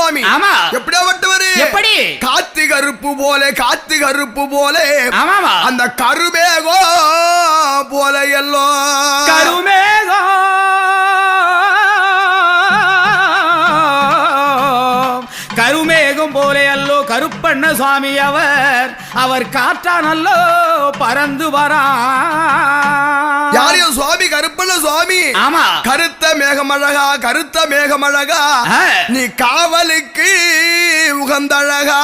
சுவாமி. ஆமா. எப்படியாப்பட்டவரு? எப்படி? காத்து கருப்பு போல ஆமாமா. அந்த கருமேகோ போல எல்லோ கருமேகம் கருமேகம் போலே அல்லோ கருப்பண்ண சுவாமி அவர் காற்றா நல்லோ பறந்து வரா. யாரையும் சுவாமி கருப்பண்ண சுவாமி. ஆமா. கருத்த மேகமழகா நீ காவலுக்கு உகந்தழகா.